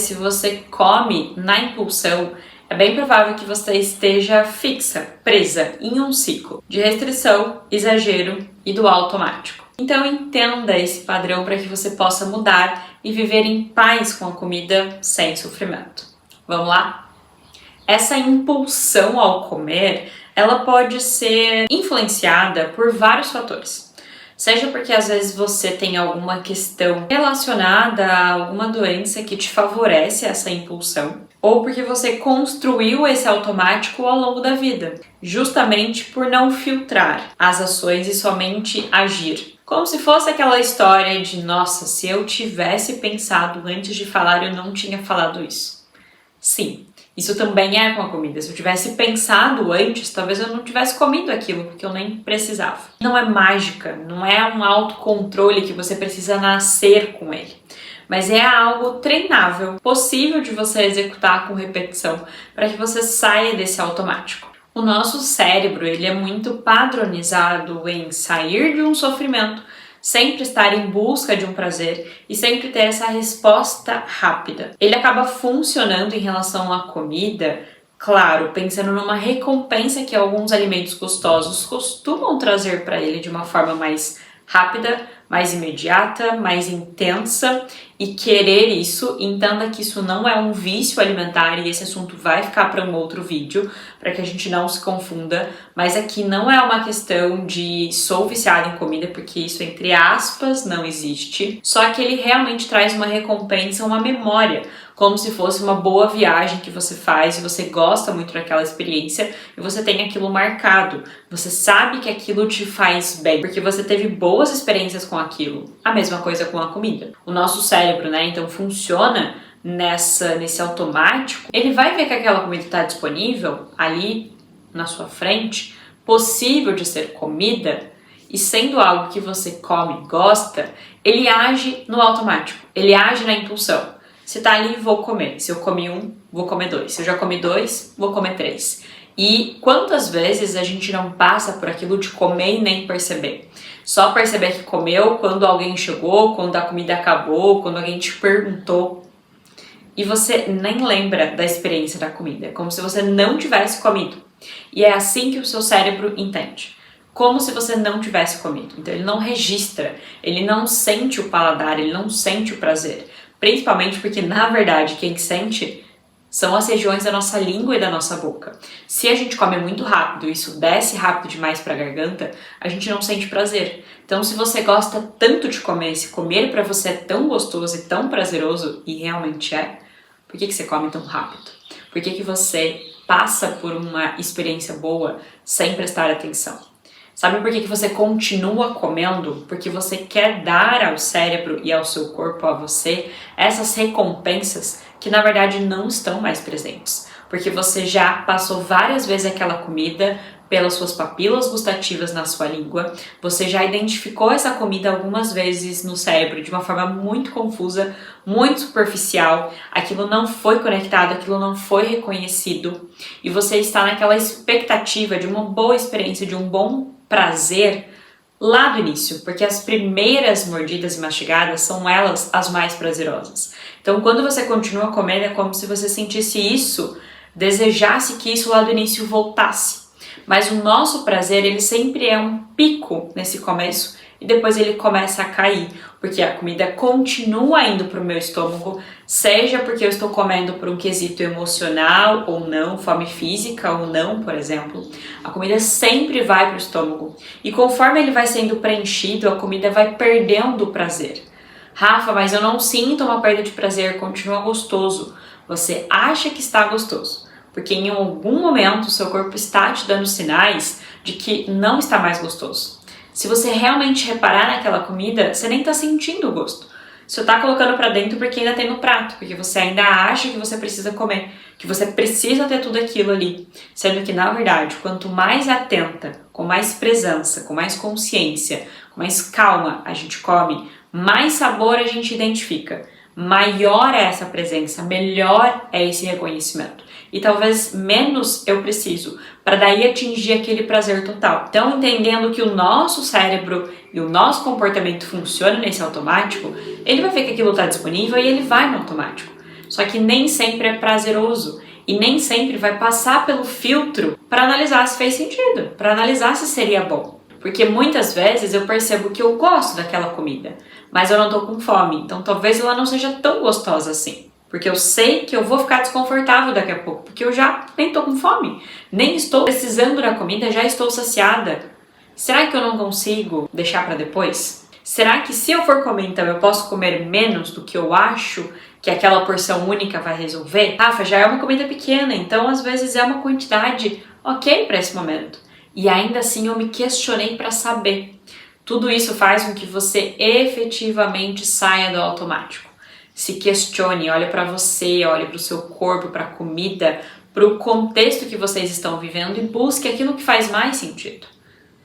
Se você come na impulsão, é bem provável que você esteja fixa, presa em um ciclo de restrição, exagero e do automático. Então entenda esse padrão para que você possa mudar e viver em paz com a comida sem sofrimento. Vamos lá? Essa impulsão ao comer, ela pode ser influenciada por vários fatores. Seja porque às vezes você tem alguma questão relacionada a alguma doença que te favorece essa impulsão, ou porque você construiu esse automático ao longo da vida, justamente por não filtrar as ações e somente agir. Como se fosse aquela história de, nossa, se eu tivesse pensado antes de falar, eu não tinha falado isso. Sim. Isso também é com a comida. Se eu tivesse pensado antes, talvez eu não tivesse comido aquilo, porque eu nem precisava. Não é mágica, não é um autocontrole que você precisa nascer com ele. Mas é algo treinável, possível de você executar com repetição, para que você saia desse automático. O nosso cérebro, ele é muito padronizado em sair de um sofrimento, sempre estar em busca de um prazer e sempre ter essa resposta rápida. Ele acaba funcionando em relação à comida, claro, pensando numa recompensa que alguns alimentos gostosos costumam trazer para ele de uma forma mais rápida, mais imediata, mais intensa, e querer isso. Entenda que isso não é um vício alimentar e esse assunto vai ficar para um outro vídeo, para que a gente não se confunda, mas aqui não é uma questão de sou viciada em comida, porque isso, entre aspas, não existe, só que ele realmente traz uma recompensa, uma memória, como se fosse uma boa viagem que você faz e você gosta muito daquela experiência e você tem aquilo marcado. Você sabe que aquilo te faz bem, porque você teve boas experiências com aquilo. A mesma coisa com a comida. O nosso cérebro, né, então funciona nesse automático. Ele vai ver que aquela comida está disponível ali na sua frente, possível de ser comida, e sendo algo que você come e gosta, ele age no automático, ele age na impulsão. Se tá ali, vou comer. Se eu comi um, vou comer dois. Se eu já comi dois, vou comer três. E quantas vezes a gente não passa por aquilo de comer e nem perceber? Só perceber que comeu quando alguém chegou, quando a comida acabou, quando alguém te perguntou. E você nem lembra da experiência da comida. É como se você não tivesse comido. E é assim que o seu cérebro entende. Como se você não tivesse comido. Então ele não registra, ele não sente o paladar, ele não sente o prazer. Principalmente porque, na verdade, quem sente são as regiões da nossa língua e da nossa boca. Se a gente come muito rápido e isso desce rápido demais para a garganta, a gente não sente prazer. Então, se você gosta tanto de comer, se comer para você é tão gostoso e tão prazeroso, e realmente é, por que você come tão rápido? Por que você passa por uma experiência boa sem prestar atenção? Sabe por que você continua comendo? Porque você quer dar ao cérebro e ao seu corpo, a você, essas recompensas que na verdade não estão mais presentes. Porque você já passou várias vezes aquela comida pelas suas papilas gustativas na sua língua, você já identificou essa comida algumas vezes no cérebro de uma forma muito confusa, muito superficial, aquilo não foi conectado, aquilo não foi reconhecido, e você está naquela expectativa de uma boa experiência, de um bom prazer lá do início, porque as primeiras mordidas e mastigadas são elas as mais prazerosas. Então, quando você continua comendo, é como se você sentisse isso, desejasse que isso lá do início voltasse. Mas o nosso prazer, ele sempre é um pico nesse começo e depois ele começa a cair, porque a comida continua indo para o meu estômago, seja porque eu estou comendo por um quesito emocional ou não, fome física ou não, por exemplo. A comida sempre vai para o estômago e conforme ele vai sendo preenchido, a comida vai perdendo o prazer. Rafa, mas eu não sinto uma perda de prazer, continua gostoso. Você acha que está gostoso, porque em algum momento o seu corpo está te dando sinais de que não está mais gostoso. Se você realmente reparar naquela comida, você nem está sentindo o gosto. Você está colocando para dentro porque ainda tem no prato, porque você ainda acha que você precisa comer, que você precisa ter tudo aquilo ali. Sendo que, na verdade, quanto mais atenta, com mais presença, com mais consciência, com mais calma a gente come, mais sabor a gente identifica. Maior é essa presença, melhor é esse reconhecimento. E talvez menos eu preciso, para daí atingir aquele prazer total. Então, entendendo que o nosso cérebro e o nosso comportamento funciona nesse automático, ele vai ver que aquilo está disponível e ele vai no automático. Só que nem sempre é prazeroso e nem sempre vai passar pelo filtro para analisar se fez sentido, para analisar se seria bom. Porque muitas vezes eu percebo que eu gosto daquela comida, mas eu não tô com fome, então talvez ela não seja tão gostosa assim. Porque eu sei que eu vou ficar desconfortável daqui a pouco, porque eu já nem tô com fome, nem estou precisando da comida, já estou saciada. Será que eu não consigo deixar para depois? Será que se eu for comer, então eu posso comer menos do que eu acho que aquela porção única vai resolver? Rafa, já é uma comida pequena, então às vezes é uma quantidade ok para esse momento. E ainda assim eu me questionei para saber. Tudo isso faz com que você efetivamente saia do automático. Se questione, olhe para você, olhe para o seu corpo, para a comida, para o contexto que vocês estão vivendo e busque aquilo que faz mais sentido.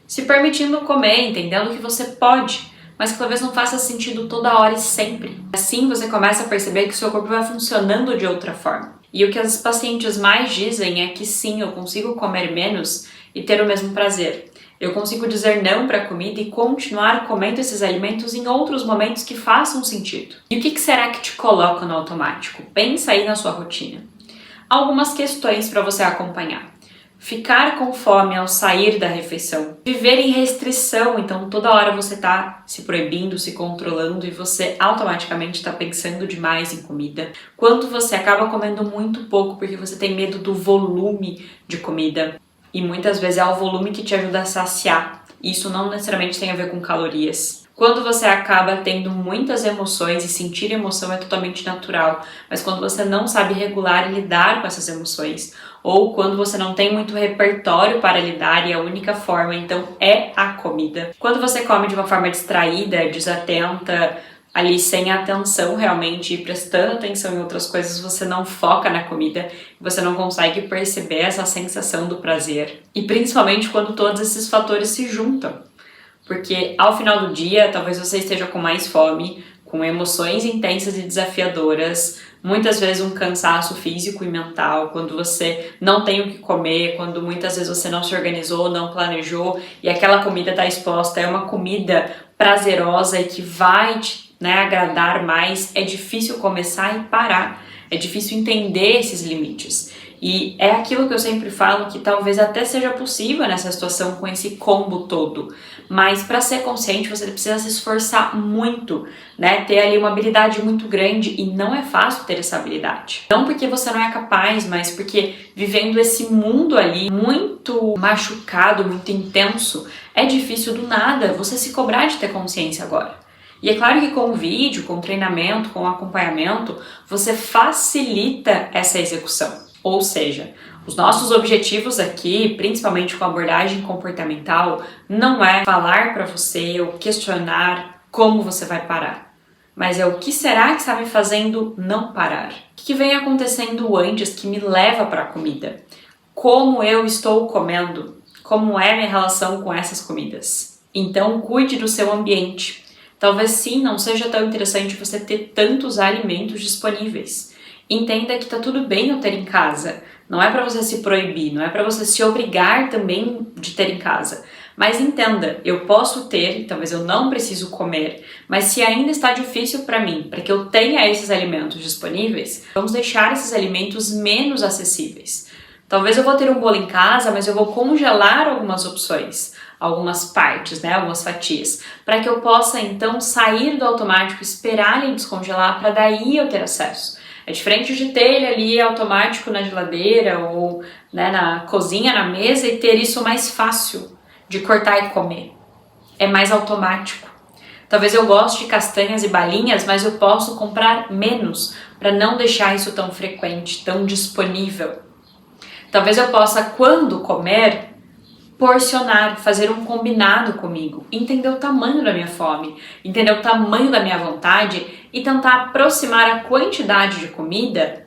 Se permitindo comer, entendendo que você pode, mas que talvez não faça sentido toda hora e sempre. Assim você começa a perceber que o seu corpo vai funcionando de outra forma. E o que as pacientes mais dizem é que sim, eu consigo comer menos e ter o mesmo prazer. Eu consigo dizer não para a comida e continuar comendo esses alimentos em outros momentos que façam sentido. E o que será que te coloca no automático? Pensa aí na sua rotina. Algumas questões para você acompanhar. Ficar com fome ao sair da refeição. Viver em restrição, então toda hora você está se proibindo, se controlando e você automaticamente está pensando demais em comida. Quando você acaba comendo muito pouco porque você tem medo do volume de comida. E muitas vezes é o volume que te ajuda a saciar. Isso não necessariamente tem a ver com calorias. Quando você acaba tendo muitas emoções e sentir emoção é totalmente natural, mas quando você não sabe regular e lidar com essas emoções, ou quando você não tem muito repertório para lidar e a única forma então é a comida. Quando você come de uma forma distraída, desatenta, ali sem atenção realmente e prestando atenção em outras coisas, você não foca na comida, você não consegue perceber essa sensação do prazer. E principalmente quando todos esses fatores se juntam. Porque ao final do dia, talvez você esteja com mais fome, com emoções intensas e desafiadoras, muitas vezes um cansaço físico e mental, quando você não tem o que comer, quando muitas vezes você não se organizou, não planejou e aquela comida está exposta, é uma comida prazerosa e que vai te agradar mais, é difícil começar e parar, é difícil entender esses limites. E é aquilo que eu sempre falo, que talvez até seja possível nessa situação com esse combo todo, mas para ser consciente você precisa se esforçar muito, ter ali uma habilidade muito grande e não é fácil ter essa habilidade. Não porque você não é capaz, mas porque vivendo esse mundo ali muito machucado, muito intenso, é difícil do nada você se cobrar de ter consciência agora. E é claro que com o vídeo, com o treinamento, com o acompanhamento, você facilita essa execução. Ou seja, os nossos objetivos aqui, principalmente com a abordagem comportamental, não é falar para você ou questionar como você vai parar, mas é o que será que está me fazendo não parar? O que vem acontecendo antes que me leva para a comida? Como eu estou comendo? Como é minha relação com essas comidas? Então, cuide do seu ambiente. Talvez sim, não seja tão interessante você ter tantos alimentos disponíveis. Entenda que tá tudo bem eu ter em casa. Não é para você se proibir, não é para você se obrigar também de ter em casa. Mas entenda, eu posso ter, talvez eu não preciso comer, mas se ainda está difícil para mim, para que eu tenha esses alimentos disponíveis, vamos deixar esses alimentos menos acessíveis. Talvez eu vou ter um bolo em casa, mas eu vou congelar algumas opções, algumas partes, algumas fatias, para que eu possa então sair do automático, esperar ele descongelar para daí eu ter acesso. É diferente de ter ele ali automático na geladeira ou na cozinha, na mesa e ter isso mais fácil de cortar e comer. É mais automático. Talvez eu goste de castanhas e balinhas, mas eu posso comprar menos para não deixar isso tão frequente, tão disponível. Talvez eu possa, quando comer, porcionar, fazer um combinado comigo, entender o tamanho da minha fome, entender o tamanho da minha vontade e tentar aproximar a quantidade de comida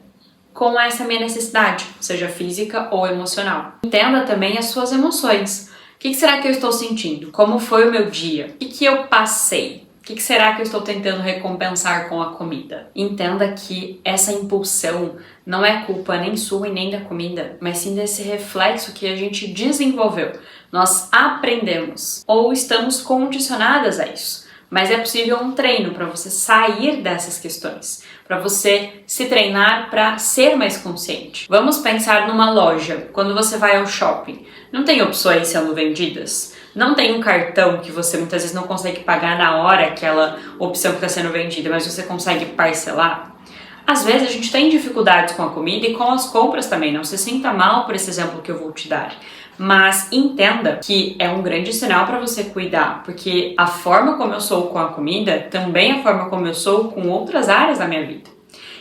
com essa minha necessidade, seja física ou emocional. Entenda também as suas emoções. O que será que eu estou sentindo? Como foi o meu dia? O que eu passei? O que será que eu estou tentando recompensar com a comida? Entenda que essa impulsão não é culpa nem sua e nem da comida, mas sim desse reflexo que a gente desenvolveu. Nós aprendemos ou estamos condicionadas a isso. Mas é possível um treino para você sair dessas questões, para você se treinar para ser mais consciente. Vamos pensar numa loja, quando você vai ao shopping, não tem opções sendo vendidas? Não tem um cartão que você muitas vezes não consegue pagar na hora aquela opção que está sendo vendida, mas você consegue parcelar? Às vezes a gente tem dificuldades com a comida e com as compras também, não se sinta mal por esse exemplo que eu vou te dar. Mas entenda que é um grande sinal para você cuidar, porque a forma como eu sou com a comida também é a forma como eu sou com outras áreas da minha vida.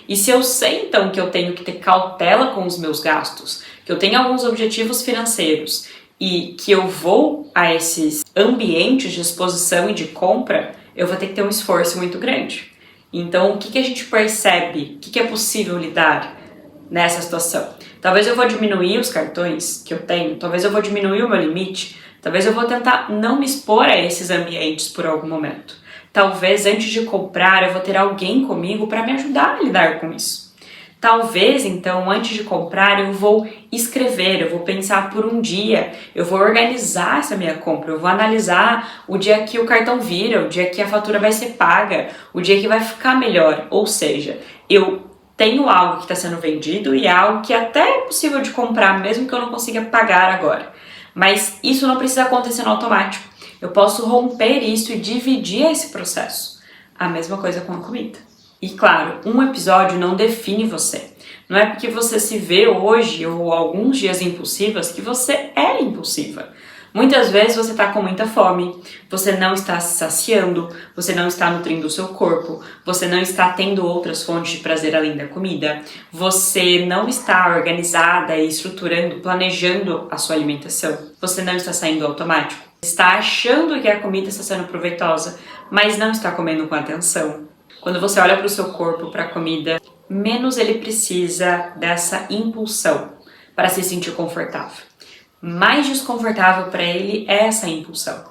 E se eu sei então que eu tenho que ter cautela com os meus gastos, que eu tenho alguns objetivos financeiros e que eu vou a esses ambientes de exposição e de compra, eu vou ter que ter um esforço muito grande. Então, o que a gente percebe? O que é possível lidar nessa situação? Talvez eu vou diminuir os cartões que eu tenho, talvez eu vou diminuir o meu limite, talvez eu vou tentar não me expor a esses ambientes por algum momento. Talvez antes de comprar eu vou ter alguém comigo para me ajudar a lidar com isso. Talvez, então, antes de comprar, eu vou escrever, eu vou pensar por um dia, eu vou organizar essa minha compra, eu vou analisar o dia que o cartão vira, o dia que a fatura vai ser paga, o dia que vai ficar melhor. Ou seja, eu tenho algo que está sendo vendido e é algo que até é possível de comprar, mesmo que eu não consiga pagar agora. Mas isso não precisa acontecer no automático. Eu posso romper isso e dividir esse processo. A mesma coisa com a comida. E claro, um episódio não define você. Não é porque você se vê hoje ou alguns dias impulsivas que você é impulsiva. Muitas vezes você está com muita fome, você não está se saciando, você não está nutrindo o seu corpo, você não está tendo outras fontes de prazer além da comida, você não está organizada e estruturando, planejando a sua alimentação, você não está saindo do automático, está achando que a comida está sendo proveitosa, mas não está comendo com atenção. Quando você olha para o seu corpo, para a comida, menos ele precisa dessa impulsão para se sentir confortável. Mais desconfortável para ele é essa impulsão.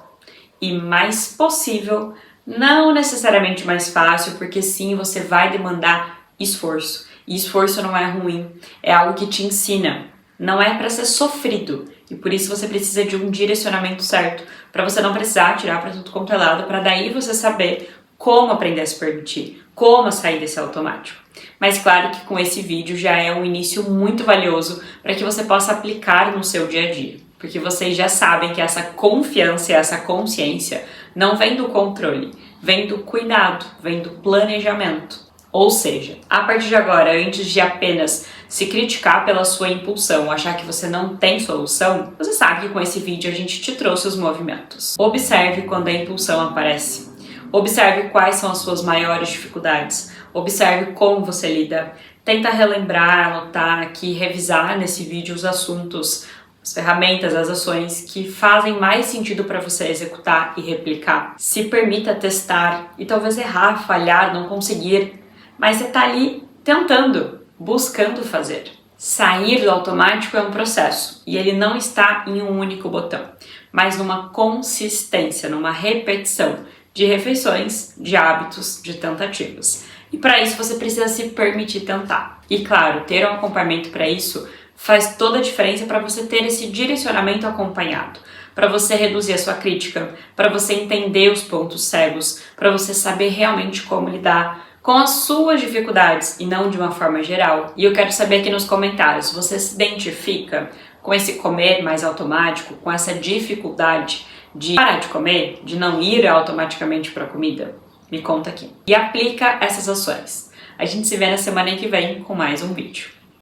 E mais possível, não necessariamente mais fácil, porque sim, você vai demandar esforço. E esforço não é ruim, é algo que te ensina. Não é para ser sofrido. E por isso você precisa de um direcionamento certo, para você não precisar tirar para tudo quanto é lado, para daí você saber como aprender a se permitir, como sair desse automático. Mas claro que com esse vídeo já é um início muito valioso para que você possa aplicar no seu dia a dia. Porque vocês já sabem que essa confiança e essa consciência não vem do controle, vem do cuidado, vem do planejamento. Ou seja, a partir de agora, antes de apenas se criticar pela sua impulsão, achar que você não tem solução, você sabe que com esse vídeo a gente te trouxe os movimentos. Observe quando a impulsão aparece. Observe quais são as suas maiores dificuldades. Observe como você lida. Tenta relembrar, anotar aqui, revisar nesse vídeo os assuntos, as ferramentas, as ações que fazem mais sentido para você executar e replicar. Se permita testar e talvez errar, falhar, não conseguir, mas você está ali tentando, buscando fazer. Sair do automático é um processo e ele não está em um único botão, mas numa consistência, numa repetição de refeições, de hábitos, de tentativas. E para isso você precisa se permitir tentar. E claro, ter um acompanhamento para isso faz toda a diferença para você ter esse direcionamento acompanhado, para você reduzir a sua crítica, para você entender os pontos cegos, para você saber realmente como lidar com as suas dificuldades e não de uma forma geral. E eu quero saber aqui nos comentários, você se identifica com esse comer mais automático, com essa dificuldade de parar de comer, de não ir automaticamente para a comida? Me conta aqui. E aplica essas ações. A gente se vê na semana que vem com mais um vídeo.